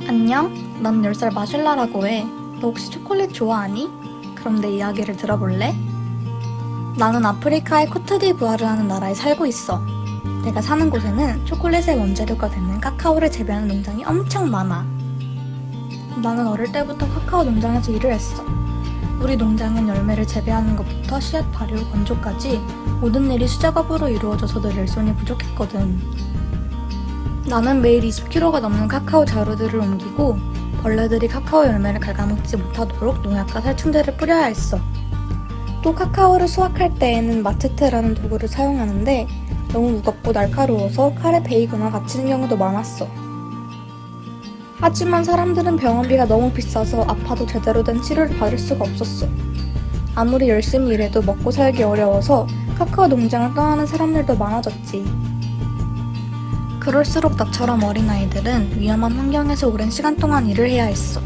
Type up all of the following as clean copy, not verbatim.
안녕? 난 10살 마실라라고 해. 너 혹시 초콜릿 좋아하니? 그럼 내 이야기를 들어볼래? 나는 아프리카의 코트디부아르라는 나라에 살고 있어. 내가 사는 곳에는 초콜릿의 원재료가 되는 카카오를 재배하는 농장이 엄청 많아. 나는 어릴 때부터 카카오 농장에서 일을 했어. 우리 농장은 열매를 재배하는 것부터 씨앗 발효, 건조까지 모든 일이 수작업으로 이루어져서 늘 일손이 부족했거든. 나는 매일 20kg가 넘는 카카오 자루들을 옮기고 벌레들이 카카오 열매를 갉아먹지 못하도록 농약과 살충제를 뿌려야 했어. 또 카카오를 수확할 때에는 마체테라는 도구를 사용하는데 너무 무겁고 날카로워서 칼에 베이거나 다치는 경우도 많았어. 하지만 사람들은 병원비가 너무 비싸서 아파도 제대로 된 치료를 받을 수가 없었어. 아무리 열심히 일해도 먹고 살기 어려워서 카카오 농장을 떠나는 사람들도 많아졌지. 그럴수록 나처럼 어린아이들은 위험한 환경에서 오랜 시간 동안 일을 해야 했어.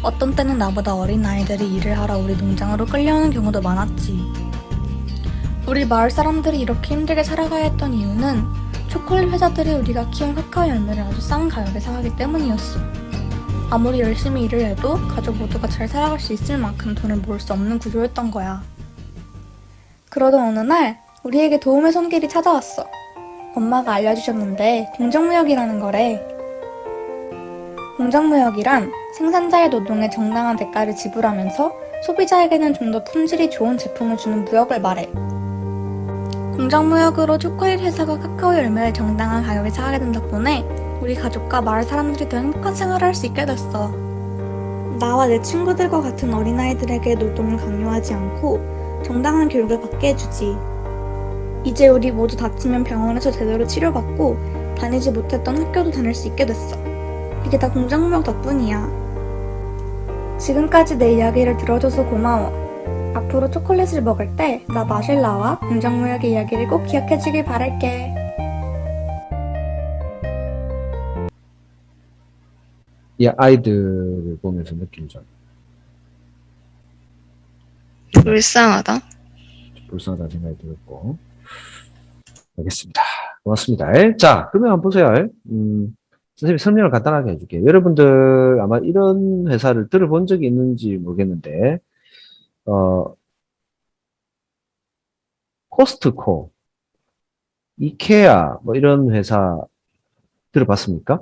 어떤 때는 나보다 어린 아이들이 일을 하러 우리 농장으로 끌려오는 경우도 많았지. 우리 마을 사람들이 이렇게 힘들게 살아가야 했던 이유는 초콜릿 회사들이 우리가 키운 카카오 열매를 아주 싼 가격에 사가기 때문이었어. 아무리 열심히 일을 해도 가족 모두가 잘 살아갈 수 있을 만큼 돈을 모을 수 없는 구조였던 거야. 그러던 어느 날 우리에게 도움의 손길이 찾아왔어. 엄마가 알려주셨는데 공정무역이라는 거래. 공정무역이란 생산자의 노동에 정당한 대가를 지불하면서 소비자에게는 좀 더 품질이 좋은 제품을 주는 무역을 말해. 공정무역으로 초콜릿 회사가 카카오 열매를 정당한 가격에 사가게 된 덕분에 우리 가족과 마을 사람들이 더 행복한 생활을 할 수 있게 됐어. 나와 내 친구들과 같은 어린아이들에게 노동을 강요하지 않고 정당한 교육을 받게 해주지. 이제 우리 모두 다치면 병원에서 제대로 치료받고 다니지 못했던 학교도 다닐 수 있게 됐어. 이게 다 공정무역 덕분이야. 지금까지 내 이야기를 들어줘서 고마워. 앞으로 초콜릿을 먹을 때 나 마실라와 공정무역의 이야기를 꼭 기억해주길 바랄게. 이 아이들을 보면서 느낀 점. 불쌍하다. 불쌍하다는 생각이 들었고. 알겠습니다. 고맙습니다. 자, 그러면 한번 보세요. 선생님이 설명을 간단하게 해줄게요. 여러분들 아마 이런 회사를 들어본 적이 있는지 모르겠는데, 코스트코, 이케아, 뭐 이런 회사 들어봤습니까?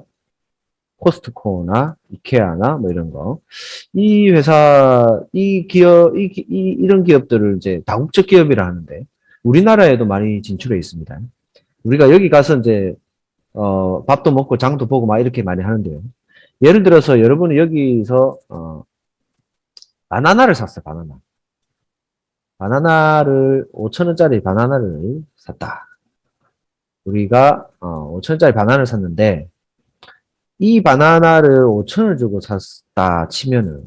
코스트코나 이케아나 뭐 이런 거. 이 회사, 이 기업, 이런 기업들을 이제 다국적 기업이라 하는데, 우리나라에도 많이 진출해 있습니다. 우리가 여기 가서 이제, 밥도 먹고 장도 보고 막 이렇게 많이 하는데요. 예를 들어서 여러분이 여기서, 바나나를 샀어요, 바나나. 바나나를, 5,000원짜리 바나나를 샀다. 우리가, 5,000원짜리 바나나를 샀는데, 이 바나나를 5,000원을 주고 샀다 치면은,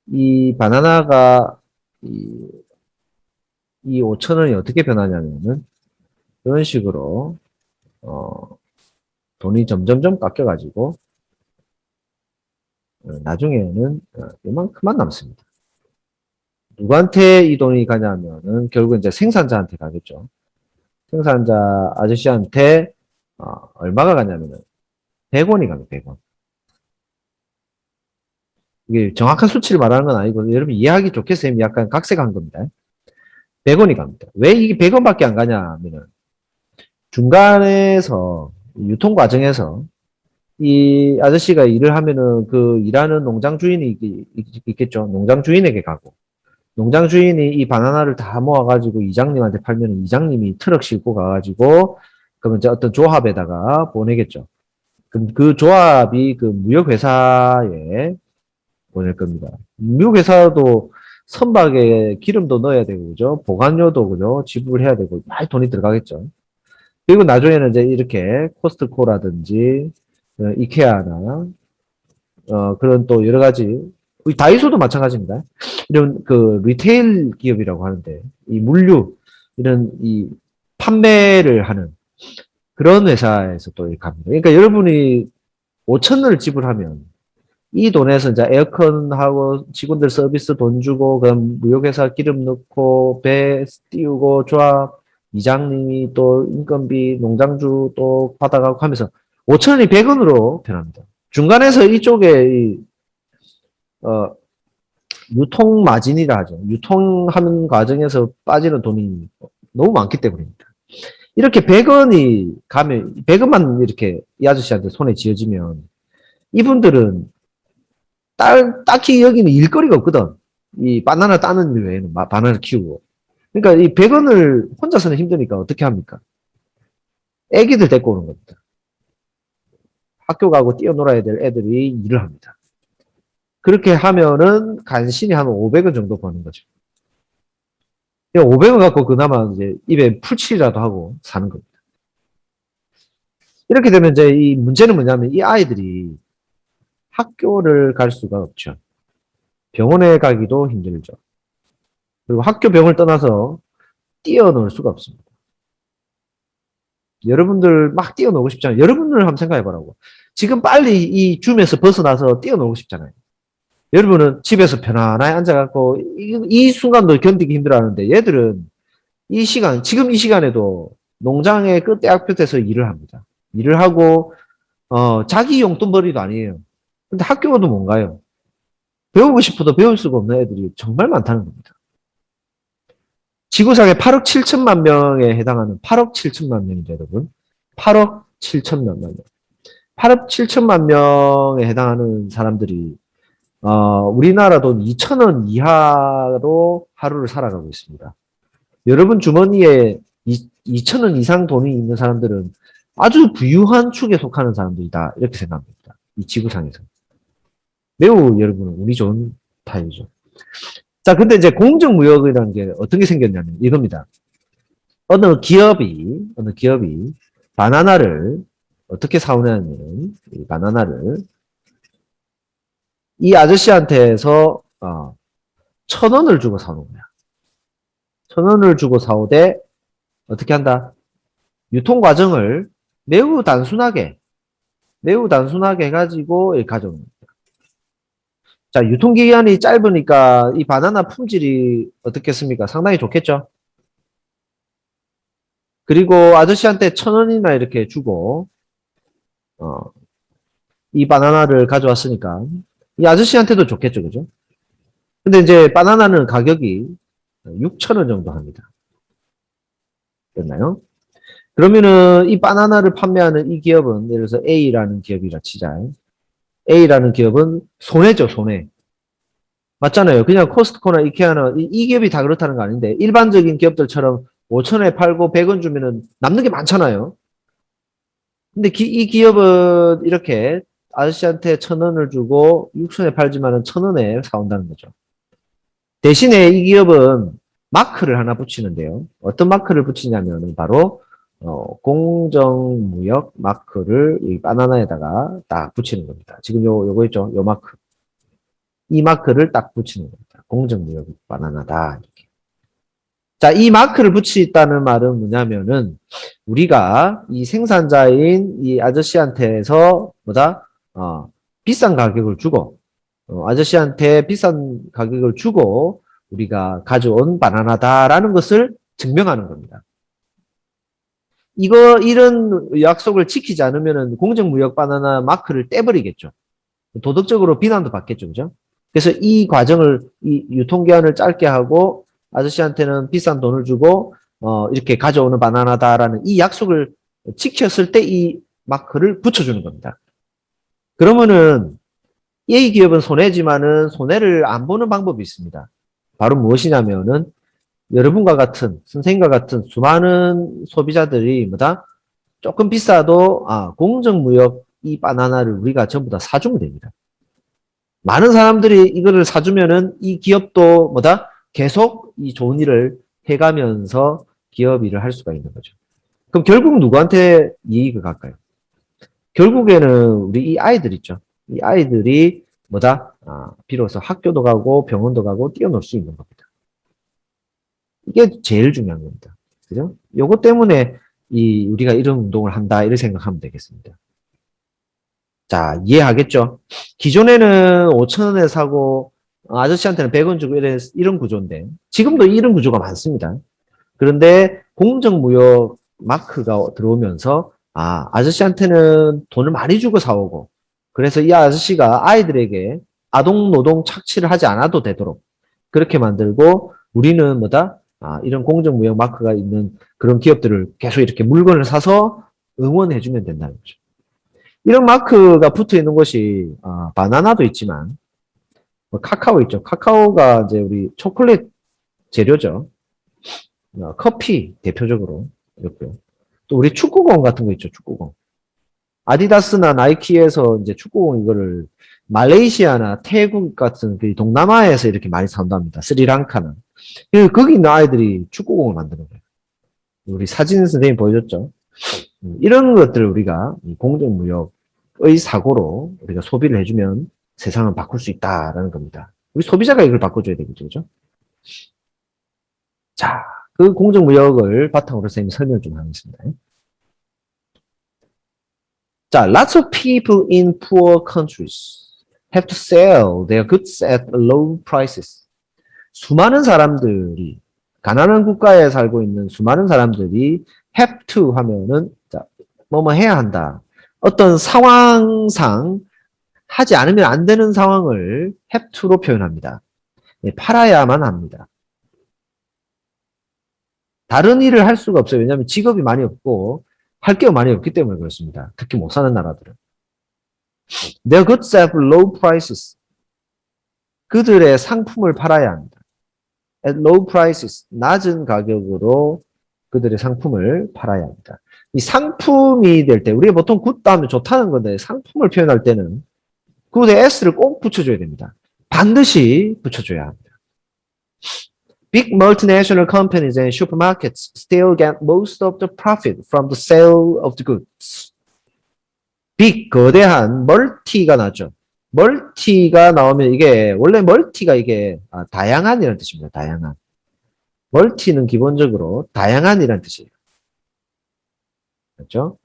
이 바나나가, 이 5,000원이 어떻게 변하냐면은, 이런 식으로, 돈이 점점점 깎여가지고, 나중에는 이만큼만 남습니다. 누구한테 이 돈이 가냐면은 결국 이제 생산자한테 가겠죠. 생산자 아저씨한테 얼마가 가냐면은 100원이 갑니다. 100원. 이게 정확한 수치를 말하는 건 아니고 여러분 이해하기 좋게 쌤이 약간 각색한 겁니다. 100원이 갑니다. 왜 이게 100원밖에 안 가냐면은 중간에서 유통 과정에서 이 아저씨가 일을 하면은 그 일하는 농장 주인이 있겠죠. 농장 주인에게 가고 농장 주인이 이 바나나를 다 모아가지고 이장님한테 팔면 이장님이 트럭 싣고 가가지고 그러면 이제 어떤 조합에다가 보내겠죠. 그럼 그 조합이 그 무역회사에 보낼 겁니다. 무역회사도 선박에 기름도 넣어야 되고, 그죠? 보관료도, 그죠? 지불해야 되고, 많이 돈이 들어가겠죠. 그리고 나중에는 이제 이렇게 코스트코라든지, 이케아나, 그런 또 여러 가지, 다이소도 마찬가지입니다. 이런 그 리테일 기업이라고 하는데, 이 물류, 이런 이 판매를 하는 그런 회사에서 또 이렇게 갑니다. 그러니까 여러분이 5천 원을 지불하면 이 돈에서 이제 에어컨하고 직원들 서비스 돈 주고, 그럼 무역회사 기름 넣고, 배 띄우고, 조합, 이장님이 또 인건비, 농장주 또 받아가고 하면서 5천 원이 100원으로 변합니다. 중간에서 이쪽에 유통 마진이라 하죠. 유통하는 과정에서 빠지는 돈이 너무 많기 때문입니다. 이렇게 100원이 가면 100원만 이렇게 이 아저씨한테 손에 쥐어지면 이분들은 딱히 여기는 일거리가 없거든. 이 바나나 따는 일 외에는 바나나 키우고. 그러니까 이 100원을 혼자서는 힘드니까 어떻게 합니까? 애기들 데리고 오는 겁니다. 학교 가고 뛰어놀아야 될 애들이 일을 합니다. 그렇게 하면은 간신히 한 500원 정도 버는 거죠. 500원 갖고 그나마 이제 입에 풀칠이라도 하고 사는 겁니다. 이렇게 되면 이제 이 문제는 뭐냐면 이 아이들이 학교를 갈 수가 없죠. 병원에 가기도 힘들죠. 그리고 학교 병을 떠나서 뛰어놀 수가 없습니다. 여러분들 막 뛰어놀고 싶잖아요. 여러분들 한번 생각해 보라고. 지금 빨리 이 줌에서 벗어나서 뛰어놀고 싶잖아요. 여러분은 집에서 편안하게 앉아갖고 이 순간도 견디기 힘들어하는데 얘들은 이 시간, 지금 이 시간에도 농장의 끝에 앞끝에서 일을 합니다. 일을 하고 자기 용돈벌이도 아니에요. 근데 학교도 못 가요. 배우고 싶어도 배울 수가 없는 애들이 정말 많다는 겁니다. 지구상에 8억 7천만 명에 해당하는 8억 7천만 명이죠, 여러분. 8억 7천만 명. 8억 7천만 명에 해당하는 사람들이 우리나라 돈 2,000원 이하로 하루를 살아가고 있습니다. 여러분 주머니에 2,000원 이상 돈이 있는 사람들은 아주 부유한 축에 속하는 사람들이다. 이렇게 생각합니다. 이 지구상에서. 매우 여러분 운이 좋은 타입이죠. 자, 근데 이제 공정무역이라는 게 어떤 게 생겼냐면 이겁니다. 어느 기업이 바나나를 어떻게 사오냐면 이 바나나를 이 아저씨한테서 1,000원을 주고 사오는 거야. 1,000원을 주고 사오되 어떻게 한다? 유통 과정을 매우 단순하게 해가지고 가져오는 겁니다. 자, 유통기한이 짧으니까 이 바나나 품질이 어떻겠습니까? 상당히 좋겠죠? 그리고 아저씨한테 1,000원이나 이렇게 주고 이 바나나를 가져왔으니까 이 아저씨한테도 좋겠죠, 그죠? 근데 이제 바나나는 가격이 6,000원 정도 합니다. 됐나요? 그러면은 이 바나나를 판매하는 이 기업은 예를 들어서 A라는 기업이라 치자. A라는 기업은 손해죠, 손해. 맞잖아요. 그냥 코스트코나 이케아나 이 기업이 다 그렇다는 거 아닌데 일반적인 기업들처럼 5,000원에 팔고 100원 주면은 남는 게 많잖아요. 근데 이 기업은 이렇게 아저씨한테 1,000원을 주고 6,000원에 팔지만은 1,000원에 사온다는 거죠. 대신에 이 기업은 마크를 하나 붙이는데요. 어떤 마크를 붙이냐면 바로 공정무역 마크를 이 바나나에다가 딱 붙이는 겁니다. 지금 요거 있죠? 요 마크. 이 마크를 딱 붙이는 겁니다. 공정무역 바나나다. 이렇게. 자, 이 마크를 붙이다는 말은 뭐냐면은 우리가 이 생산자인 이 아저씨한테서 비싼 가격을 주고 아저씨한테 비싼 가격을 주고 우리가 가져온 바나나다라는 것을 증명하는 겁니다. 이런 약속을 지키지 않으면은 공정무역 바나나 마크를 떼버리겠죠. 도덕적으로 비난도 받겠죠, 그죠? 그래서 이 과정을, 이 유통기한을 짧게 하고 아저씨한테는 비싼 돈을 주고 이렇게 가져오는 바나나다라는 이 약속을 지켰을 때 이 마크를 붙여주는 겁니다. 그러면은 이 기업은 손해지만은 손해를 안 보는 방법이 있습니다. 바로 무엇이냐면은 여러분과 같은 선생님과 같은 수많은 소비자들이 조금 비싸도 공정무역 이 바나나를 우리가 전부 다 사주면 됩니다. 많은 사람들이 이거를 사주면은 이 기업도 계속 이 좋은 일을 해가면서 기업 일을 할 수가 있는 거죠. 그럼 결국 누구한테 이익을 갈까요? 결국에는 우리 이 아이들 있죠. 이 아이들이 비로소 학교도 가고 병원도 가고 뛰어놀 수 있는 겁니다. 이게 제일 중요한 겁니다. 그죠? 요것 때문에 우리가 이런 운동을 한다, 이렇게 생각하면 되겠습니다. 자, 이해하겠죠? 기존에는 5,000원에 사고, 아저씨한테는 100원 주고 이런 구조인데, 지금도 이런 구조가 많습니다. 그런데 공정무역 마크가 들어오면서, 아저씨한테는 돈을 많이 주고 사오고, 그래서 이 아저씨가 아이들에게 아동 노동 착취를 하지 않아도 되도록 그렇게 만들고 우리는 뭐다? 이런 공정무역 마크가 있는 그런 기업들을 계속 이렇게 물건을 사서 응원해주면 된다는 거죠. 이런 마크가 붙어 있는 것이 바나나도 있지만 뭐 카카오 있죠. 카카오가 이제 우리 초콜릿 재료죠. 커피 대표적으로 이렇고요. 또 우리 축구공 같은 거 있죠. 축구공. 아디다스나 나이키에서 이제 축구공 이거를 말레이시아나 태국 같은 그 동남아에서 이렇게 많이 산답니다. 스리랑카는. 거기 있는 아이들이 축구공을 만드는 거예요. 우리 사진 선생님 보여줬죠. 이런 것들을 우리가 공정무역의 사고로 우리가 소비를 해주면 세상을 바꿀 수 있다라는 겁니다. 우리 소비자가 이걸 바꿔줘야 되겠죠. 그죠? 자, 그 공정무역을 바탕으로 선생님 설명 좀 하겠습니다. 자, lots of people in poor countries have to sell their goods at low prices. 수많은 사람들이, 가난한 국가에 살고 있는 수많은 사람들이 have to 하면은, 자, 뭐뭐 해야 한다. 어떤 상황상 하지 않으면 안 되는 상황을 have to로 표현합니다. 팔아야만 합니다. 다른 일을 할 수가 없어요. 왜냐하면 직업이 많이 없고 할 게 많이 없기 때문에 그렇습니다. 특히 못 사는 나라들은. Their goods at low prices. 그들의 상품을 팔아야 합니다. At low prices. 낮은 가격으로 그들의 상품을 팔아야 합니다. 이 상품이 될 때, 우리가 보통 굿다 하면 좋다는 건데 상품을 표현할 때는 굿에 s를 꼭 붙여줘야 됩니다. 반드시 붙여줘야 합니다. Big multinational companies and supermarkets still get most of the profit from the sale of the goods. 빅, 거대한, 멀티가 나죠. 멀티가 나오면 이게, 원래 멀티가 이게 다양한이라는 뜻입니다. 다양한. 멀티는 기본적으로 다양한이라는 뜻이에요. 그렇죠?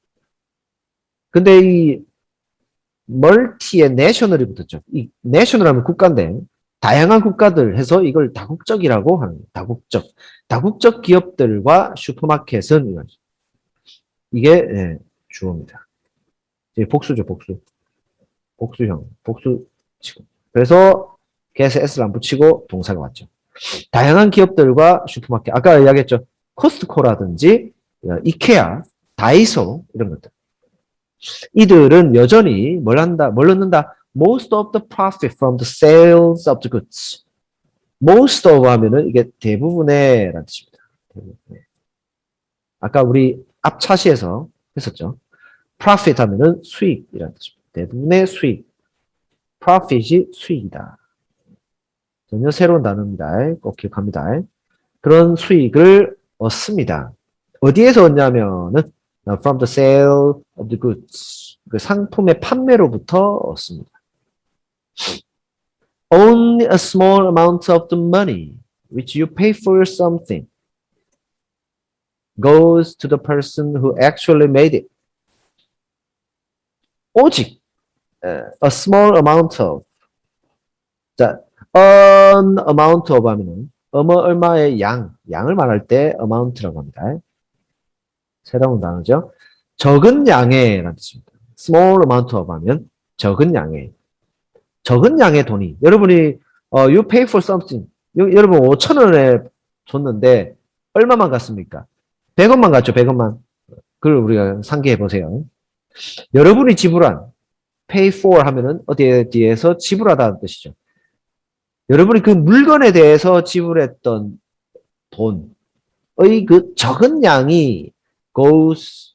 근데 이 멀티에 내셔널이 붙었죠. 이 내셔널 하면 국가인데 다양한 국가들 해서 이걸 다국적이라고 하는 거예요. 다국적. 다국적 기업들과 슈퍼마켓은 이거죠. 이게 주어입니다. 이제 복수죠, 복수. 복수형. 복수 치고. 그래서 계속 S를 안 붙이고 동사가 왔죠. 다양한 기업들과 슈퍼마켓. 아까 이야기했죠. 코스트코라든지 이케아, 다이소 이런 것들. 이들은 여전히 뭘 한다? 뭘 넣는다? Most of the profit from the sales of the goods. Most of 하면은 이게 대부분의 라는 뜻입니다. 대부분의. 아까 우리 앞 차시에서 했었죠. profit 하면은 수익이라는 뜻입니다. 대부분의 수익. profit이 수익이다. 전혀 새로운 단어입니다. 꼭 기억합니다. 그런 수익을 얻습니다. 어디에서 얻냐면은 from the sale of the goods. 그 상품의 판매로부터 얻습니다. Only a small amount of the money which you pay for something goes to the person who actually made it. 오직 a small amount of. 자, an amount of 하면은 얼마의 양을 말할 때 amount라고 합니다. 새로운 단어죠. 적은 양의 라는 뜻입니다. small amount of 하면 적은 양의 돈이 여러분이 you pay for something 여러분 5,000원에 줬는데 얼마만 갔습니까? 100원만 갔죠. 100원만. 그걸 우리가 상기해 보세요. 여러분이 지불한 pay for 하면은 어디에서 지불하다는 뜻이죠. 여러분이 그 물건에 대해서 지불했던 돈의 그 적은 양이 goes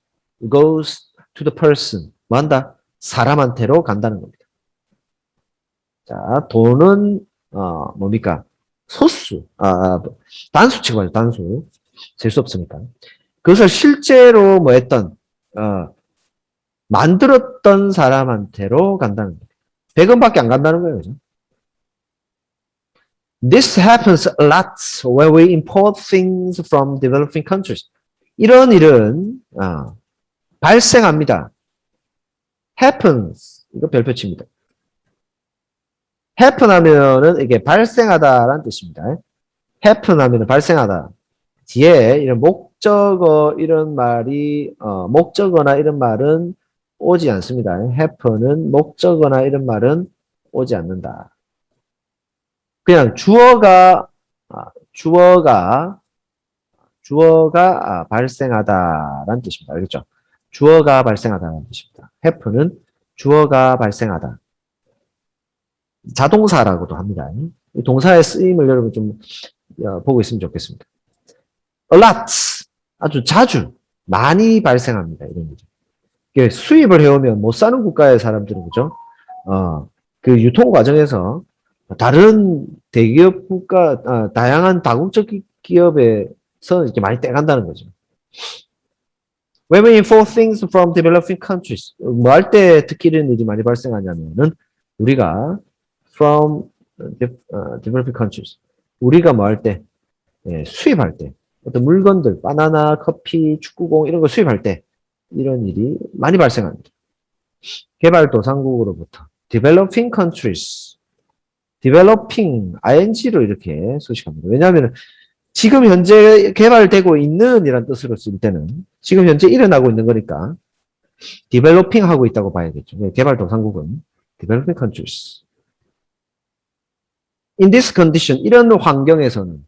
to the person. 뭐 한다? 사람한테로 간다는 겁니다. 자, 돈은 뭡니까? 소수, 단수치고 하죠. 단수. 셀 수 없으니까. 그것을 실제로 뭐 했던 만들었던 사람한테로 간다는 겁니다. 100원밖에 안 간다는 거예요. 그죠? This happens a lot when we import things from developing countries. 이런 일은 발생합니다. happens. 이거 별표칩니다. happen 하면은 이게 발생하다라는 뜻입니다. happen 하면은 발생하다. 뒤에 이런 목적어 이런 말이 목적어나 이런 말은 오지 않습니다. happen은 목적어나 이런 말은 오지 않는다. 그냥 주어가 발생하다라는 뜻입니다. 알겠죠? 주어가 발생하다라는 뜻입니다. happen은 주어가 발생하다. 자동사라고도 합니다. 이 동사의 쓰임을 여러분 좀 보고 있으면 좋겠습니다. a lot, 아주 자주, 많이 발생합니다. 이런 거죠. 수입을 해오면 못 사는 국가의 사람들은, 그죠? 그 유통 과정에서 다른 대기업 다양한 다국적 기업에서 이렇게 많이 떼간다는 거죠. When we import things from developing countries, 뭐 할 때 특히 이런 일이 많이 발생하냐면은, 우리가 from developing countries, 우리가 뭐 할 때, 수입할 때, 어떤 물건들, 바나나, 커피, 축구공 이런 거 수입할 때 이런 일이 많이 발생합니다. 개발도상국으로부터 developing countries, developing, ing로 이렇게 소식합니다. 왜냐하면 지금 현재 개발되고 있는 이란 뜻으로 쓸 때는 지금 현재 일어나고 있는 거니까 developing 하고 있다고 봐야겠죠. 개발도상국은 developing countries. In this condition, 이런 환경에서는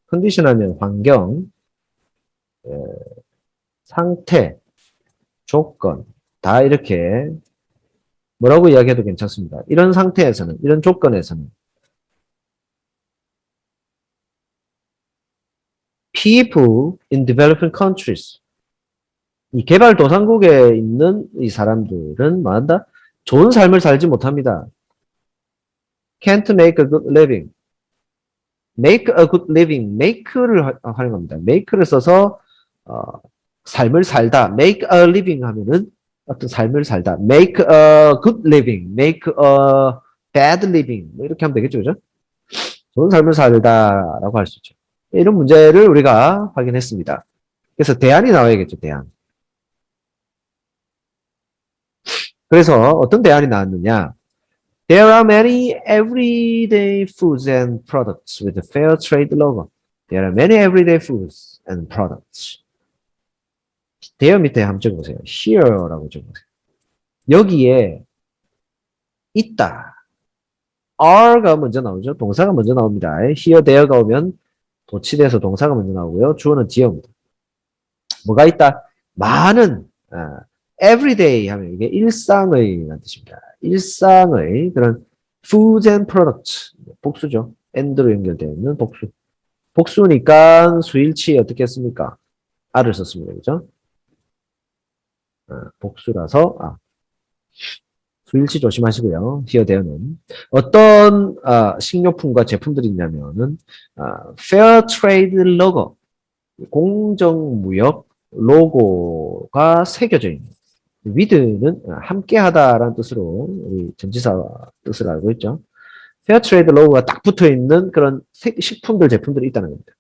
컨디션 하면 환경, 상태, 조건 다 이렇게 뭐라고 이야기해도 괜찮습니다. 이런 상태에서는, 이런 조건에서는 people in developing countries, 이 개발도상국에 있는 이 사람들은 뭐한다? 좋은 삶을 살지 못합니다. Can't make a good living. make a good living, make를 활용합니다. make를 써서 삶을 살다. make a living 하면은 어떤 삶을 살다. make a good living, make a bad living 뭐 이렇게 하면 되겠죠, 그죠? 좋은 삶을 살다라고 할 수 있죠. 이런 문제를 우리가 확인했습니다. 그래서 대안이 나와야겠죠, 대안. 그래서 어떤 대안이 나왔느냐? There are many everyday foods and products with a fair trade logo. There are many everyday foods and products. there 밑에 한번 적어보세요. here라고 적어보세요. 여기에 있다. are가 먼저 나오죠. 동사가 먼저 나옵니다. here, there가 오면 도치돼서 동사가 먼저 나오고요. 주어는 지어입니다. 뭐가 있다? 많은 everyday 하면 이게 일상의 라는 뜻입니다. 일상의 그런 foods and products, 복수죠. and로 연결되어 있는 복수. 복수니까 수일치 어떻게 했습니까? a를 썼습니다. 그죠? 복수라서 수일치 조심하시고요. here, there는 어떤 식료품과 제품들이 있냐면은 fair trade logo, 공정무역 로고가 새겨져 있는. with는 함께하다라는 뜻으로 우리 전치사 뜻을 알고 있죠. 페어트레이드 로고가 딱 붙어있는 그런 식품들, 제품들이 있다는 겁니다.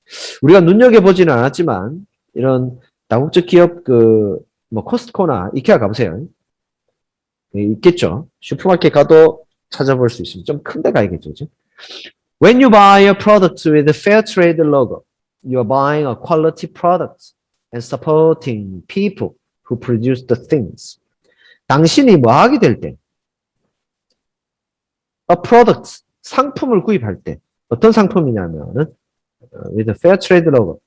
우리가 눈여겨보지는 않았지만 이런 다국적 기업 뭐 코스트코나 이케아 가보세요. 있겠죠. 슈퍼마켓 가도 찾아볼 수 있습니다. 좀 큰 데 가야겠죠. 그죠? When you buy a product with a fair trade logo, you are buying a quality product and supporting people who produce the things. 당신이 뭐 하게 될 때, a product, 상품을 구입할 때, 어떤 상품이냐면은, with a fair trade logo.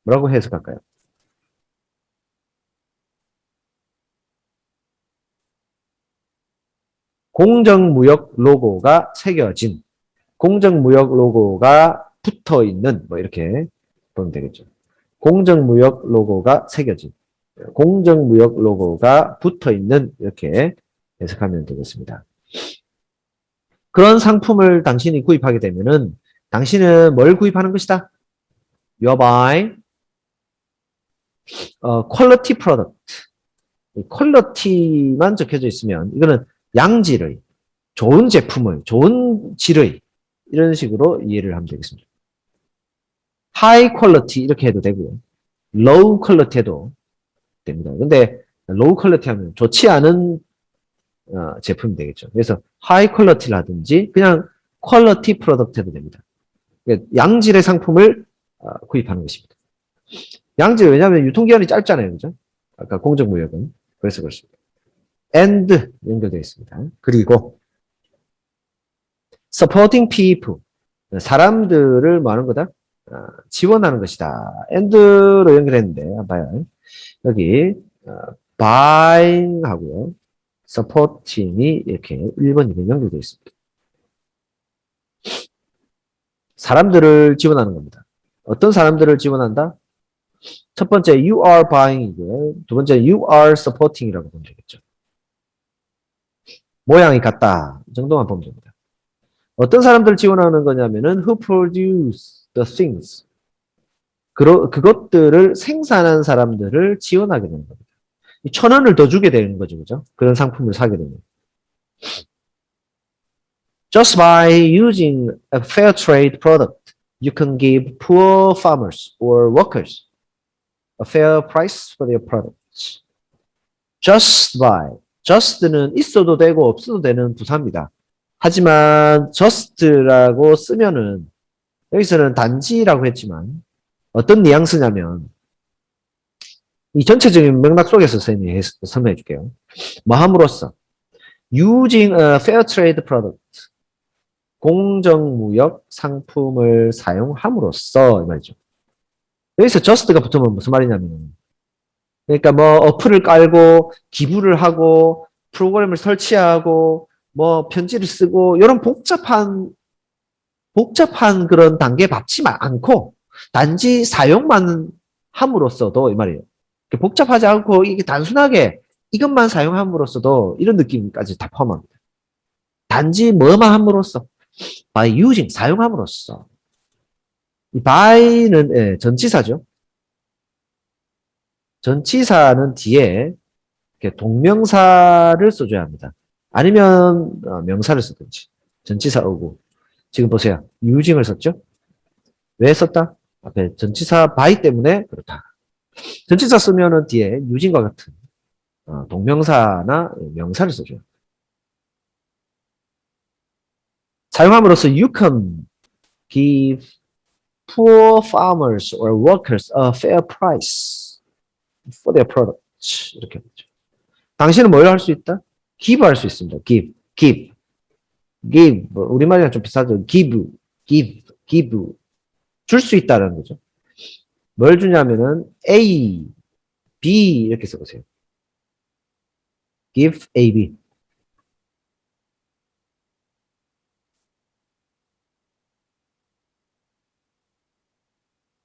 뭐라고 해석할까요? 공정무역 로고가 새겨진, 공정무역 로고가 붙어 있는, 뭐 이렇게 보면 되겠죠. 공정무역 로고가 새겨진, 공정무역 로고가 붙어 있는, 이렇게 해석하면 되겠습니다. 그런 상품을 당신이 구입하게 되면은 당신은 뭘 구입하는 것이다? You are buying quality product. 퀄리티만 적혀져 있으면 이거는 양질의, 좋은 제품의, 좋은 질의 이런 식으로 이해를 하면 되겠습니다. high quality 이렇게 해도 되고요. low quality 해도 됩니다. 근데 low quality 하면 좋지 않은 제품이 되겠죠. 그래서 high quality라든지 그냥 quality product 해도 됩니다. 양질의 상품을 구입하는 것입니다. 양질, 왜냐하면 유통기한이 짧잖아요. 그죠? 아까 공정무역은 그래서 그렇습니다. and 연결되어 있습니다. 그리고 supporting people 사람들을 뭐 하는 거다? 지원하는 것이다. and로 연결했는데 한번 봐요. 여기 buying 하고요. supporting이 이렇게 1번, 2번 연결되어 있습니다. 사람들을 지원하는 겁니다. 어떤 사람들을 지원한다? 첫 번째 you are buying이고요. 두 번째 you are supporting이라고 보면 되겠죠. 모양이 같다. 이 정도만 보면 됩니다. 어떤 사람들을 지원하는 거냐면은 who produce the things. 그것들을 생산한 사람들을 지원하게 되는 겁니다. 1,000원을 더 주게 되는 거죠. 그죠? 그런 상품을 사게 되면. Just by using a fair trade product, you can give poor farmers or workers a fair price for their products. Just by. just는 있어도 되고 없어도 되는 부사입니다. 하지만 just라고 쓰면은 여기서는 단지라고 했지만 어떤 뉘앙스냐면 이 전체적인 맥락 속에서 선생님이 설명해 줄게요. 뭐 함으로써 using a fair trade product 공정무역 상품을 사용함으로써 이 말이죠. 여기서 just가 붙으면 무슨 말이냐면 그러니까 뭐 어플을 깔고 기부를 하고 프로그램을 설치하고 뭐 편지를 쓰고 이런 복잡한 그런 단계에 밟지 않고 단지 사용만 함으로써도 이 말이에요. 복잡하지 않고 이게 단순하게 이것만 사용함으로써도 이런 느낌까지 다 포함합니다. 단지 뭐만 함으로써 by using 사용함으로써 이 by는 전치사죠. 전치사는 뒤에 이렇게 동명사를 써줘야 합니다. 아니면 명사를 쓰든지 전치사 오고 지금 보세요. using을 썼죠? 왜 썼다? 앞에 전치사 by 때문에 그렇다. 전치사 쓰면은 뒤에 using과 같은 동명사나 명사를 써줘요. 사용함으로써 you can give poor farmers or workers a fair price for their products. 이렇게 되죠. 당신은 뭘 할 수 있다? give 할 수 있습니다. give. 우리말이랑 좀 비슷하죠. give. 줄 수 있다는 거죠. 뭘 주냐면은 A, B 이렇게 써보세요. give A, B.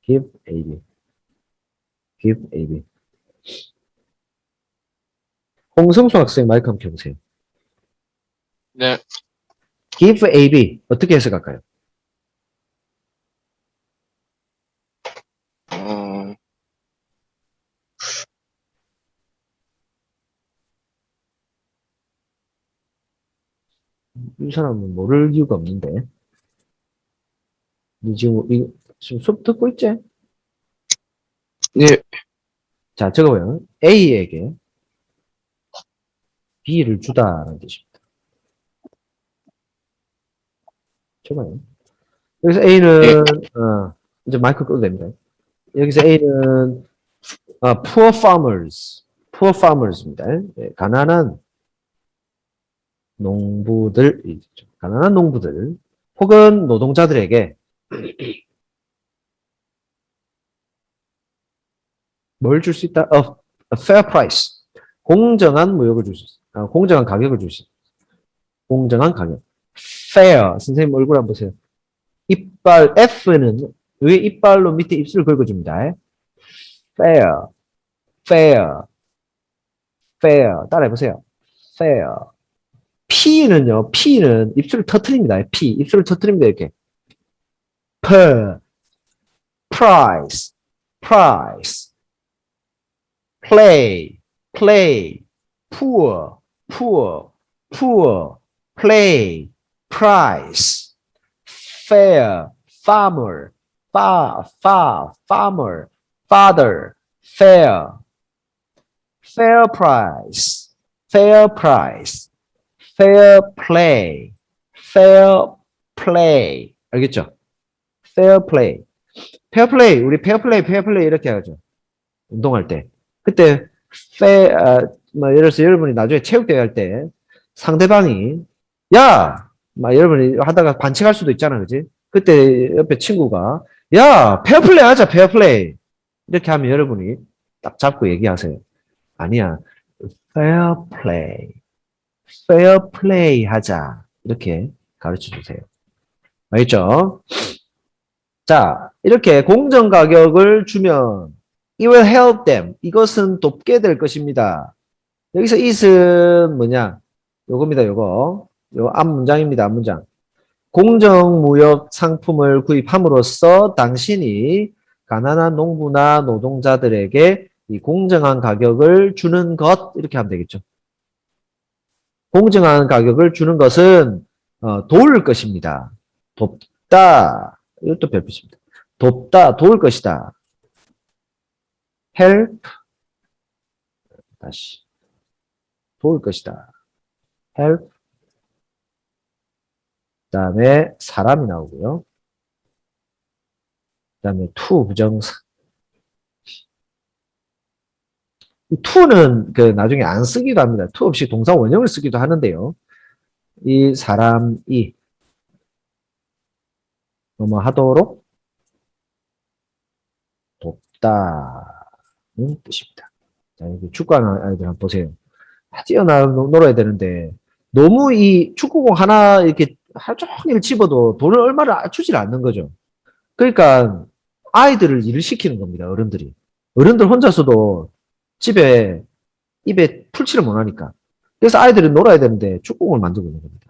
give A, B. give A, B. 홍성수 학생 마이크 한번 켜보세요. 네, give A, B 어떻게 해석할까요? 이 사람은 모를 이유가 없는데. 니 지금 수업 듣고 있지? 네, 자, 적어봐요. A에게 B를 주다라는 뜻입니다. 적어요. 여기서 A는 이제 마이크 끄도 됩니다. 여기서 A는 poor farmers입니다. 네, 가난한 농부들 혹은 노동자들에게 뭘 줄 수 있다? A fair price. 공정한 무역을 줄 수 있어. 공정한 가격을 줄 수 있어. 공정한 가격. fair. 선생님 얼굴 한번 보세요. 이빨 F는 왜 이빨로 밑에 입술을 긁어줍니다. fair. 따라해보세요. fair. P는요. P는 입술을 터트립니다. 입술을 터트립니다. 이렇게. price. play, poor, play, price, fair, farmer, farmer, father, fair price, fair play. 알겠죠? fair play. 우리 fair play 이렇게 하죠. 운동할 때. 그때 뭐 예를 들어서 여러분이 나중에 체육대회 할 때 상대방이 야! 막 여러분이 하다가 반칙할 수도 있잖아, 그지? 그때 옆에 친구가 야, 페어플레이 하자, 페어플레이. 이렇게 하면 여러분이 딱 잡고 얘기하세요. 아니야, 페어플레이, 페어플레이 하자. 이렇게 가르쳐 주세요. 알겠죠? 자, 이렇게 공정 가격을 주면 it will help them. 이것은 돕게 될 것입니다. 여기서 it은 뭐냐? 요겁니다, 요거. 요 앞 문장입니다, 앞 문장. 공정무역 상품을 구입함으로써 당신이 가난한 농부나 노동자들에게 이 공정한 가격을 주는 것, 이렇게 하면 되겠죠. 공정한 가격을 주는 것은 도울 것입니다. 돕다. 이것도 별표입니다. 돕다, 도울 것이다. help. 다시. 도울 것이다. help. 그 다음에 사람이 나오고요. 그 다음에 to 부정사. 이 to는 그 나중에 안 쓰기도 합니다. to 없이 동사 원형을 쓰기도 하는데요. 이 사람이 뭐뭐 하도록 돕다는 뜻입니다. 자, 여기 축구하는 아이들 한번 보세요. 뛰어나 놀아야 되는데 너무 이 축구공 하나 이렇게 하루 종일 집어도 돈을 얼마를 주질 않는 거죠. 그러니까 아이들을 일을 시키는 겁니다. 어른들이. 어른들 혼자서도 집에 입에 풀칠을 못하니까. 그래서 아이들이 놀아야 되는데 축구공을 만들고 있는 겁니다.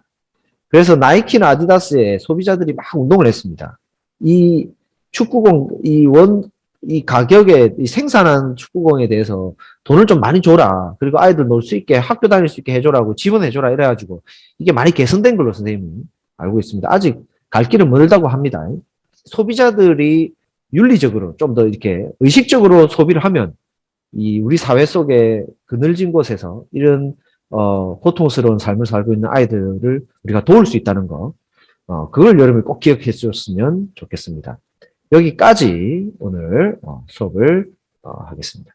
그래서 나이키나 아디다스의 소비자들이 막 운동을 했습니다. 이 축구공, 이 가격에, 이 생산한 축구공에 대해서 돈을 좀 많이 줘라. 그리고 아이들 놀 수 있게, 학교 다닐 수 있게 해줘라고, 지원해줘라. 이래가지고, 이게 많이 개선된 걸로 선생님이 알고 있습니다. 아직 갈 길은 멀다고 합니다. 소비자들이 윤리적으로 좀 더 이렇게 의식적으로 소비를 하면, 이 우리 사회 속에 그늘진 곳에서 이런, 고통스러운 삶을 살고 있는 아이들을 우리가 도울 수 있다는 거, 그걸 여러분이 꼭 기억해 주셨으면 좋겠습니다. 여기까지 오늘 수업을 하겠습니다.